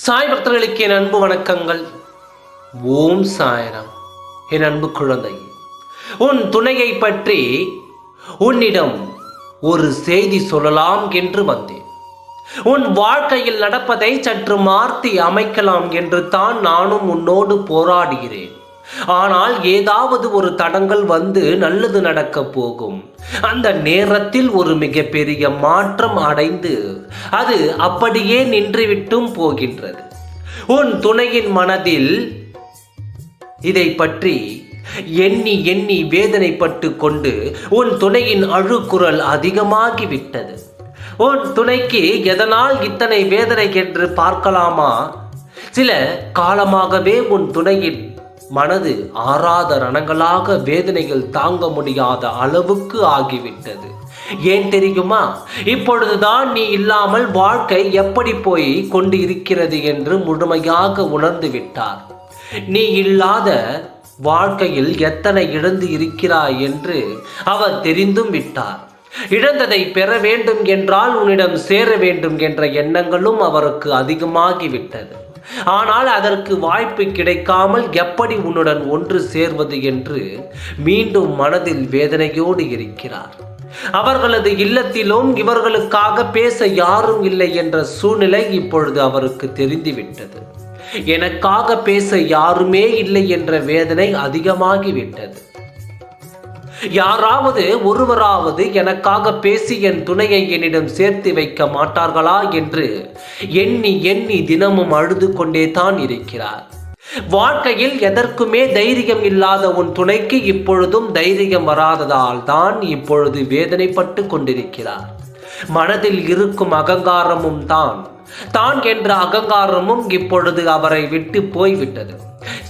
சாய் பக்தர்களுக்கு என் அன்பு வணக்கங்கள். ஓம் சாய்ராம். என் அன்பு குழந்தை, உன் துணையை பற்றி உன்னிடம் ஒரு செய்தி சொல்லலாம் என்று வந்தேன். உன் வாழ்க்கையில் நடப்பதை சற்று மாற்றி அமைக்கலாம் என்று தான் நானும் உன்னோடு போராடுகிறேன். ஆனால் ஏதாவது ஒரு தடங்கள் வந்து நல்லது நடக்க போகும். அந்த நேரத்தில் ஒரு மிகப்பெரிய மாற்றம் அடைந்து அது அப்படியே நின்றுவிட்டும் போகின்றது. உன் துணையின் மனதில் இதை பற்றி எண்ணி எண்ணி வேதனைப்பட்டு கொண்டு உன் துணையின் அழுக்குரல் அதிகமாகிவிட்டது. உன் துணைக்கு எதனால் இத்தனை வேதனை என்று பார்க்கலாமா? சில காலமாகவே உன் துணையின் மனது ஆறாத ரணங்களாக வேதனைகள் தாங்க முடியாத அளவுக்கு ஆகிவிட்டது. ஏன் தெரியுமா? இப்பொழுதுதான் நீ இல்லாமல் வாழ்க்கை எப்படி போய் கொண்டு இருக்கிறது என்று முழுமையாக உணர்ந்து விட்டார். நீ இல்லாத வாழ்க்கையில் எத்தனை இழந்து இருக்கிறாய் என்று அவர் தெரிந்தும் விட்டார். இழந்ததை பெற வேண்டும் என்றால் உன்னிடம் சேர வேண்டும் என்ற எண்ணங்களும் அவருக்கு அதிகமாகிவிட்டது. ஆனால் அதற்கு வாய்ப்பு கிடைக்காமல் எப்படி உன்னுடன் ஒன்று சேர்வது என்று மீண்டும் மனதில் வேதனையோடு இருக்கிறார். அவர்களது இல்லத்திலும் இவர்களுக்காக பேச யாரும் இல்லை என்ற சூழ்நிலை இப்பொழுது அவருக்கு தெரிந்துவிட்டது. எனக்காக பேச யாருமே இல்லை என்ற வேதனை அதிகமாகிவிட்டது. யாராவது ஒருவராவது எனக்காக பேசி என் துணையை என்னிடம் சேர்த்து வைக்க மாட்டார்களா என்று எண்ணி எண்ணி தினமும் அழுது கொண்டே தான் இருக்கிறார். வாழ்க்கையில் எதற்குமே தைரியம் இல்லாத உன் துணைக்கு இப்பொழுதும் தைரியம் வராததால் தான் இப்பொழுது வேதனைப்பட்டு கொண்டிருக்கிறார். மனதில் இருக்கும் அகங்காரமும் தான் என்ற அகங்காரமும் இப்பொழுது அவரை விட்டு போய்விட்டது.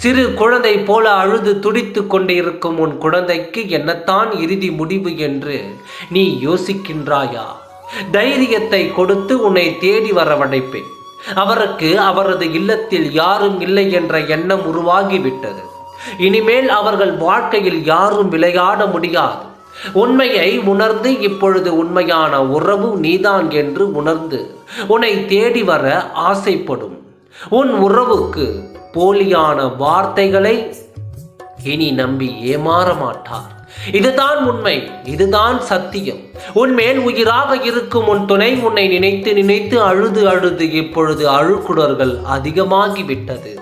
சிறு குழந்தை போல அழுது துடித்து கொண்டு இருக்கும் உன் குழந்தைக்கு என்னத்தான் இறுதி முடிவு என்று நீ யோசிக்கின்றாயா? தைரியத்தை கொடுத்து உன்னை தேடி வரவழைப்பேன். அவருக்கு அவரது இல்லத்தில் யாரும் இல்லை என்ற எண்ணம் உருவாகிவிட்டது. இனிமேல் அவர்கள் வாழ்க்கையில் யாரும் விளையாட முடியாது. உண்மையை உணர்ந்து இப்பொழுது உண்மையான உறவு நீதான் என்று உணர்ந்து உன்னை தேடி வர ஆசைப்படும் உன் உறவுக்கு போலியான வார்த்தைகளை இனி நம்பி ஏமாற மாட்டார். இதுதான் உண்மை, இதுதான் சத்தியம். உன்மேல் உயிராக இருக்கும் உன் துணை உன்னை நினைத்து நினைத்து அழுது அழுது இப்பொழுது அழுக்குடர்கள் அதிகமாகிவிட்டது.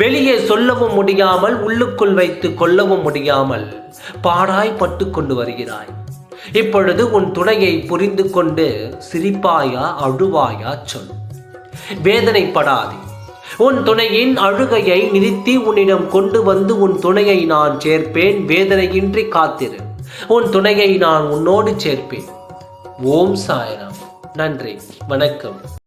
வெளியே சொல்லவும் முடியாமல் உள்ளுக்குள் வைத்து கொள்ளவும் முடியாமல் பாடாய்பட்டு கொண்டு வருகிறாய். இப்பொழுது உன் துணையை புரிந்து கொண்டு சிரிப்பாயா அழுவாயா சொல். வேதனைப்படாதே. உன் துணையின் அழுகையை நிறுத்தி உன்னிடம் கொண்டு வந்து உன் துணையை நான் சேர்ப்பேன். வேதனையின்றி காத்திரு. உன் துணையை நான் உன்னோடு சேர்ப்பேன். ஓம் சாய்ராம். நன்றி, வணக்கம்.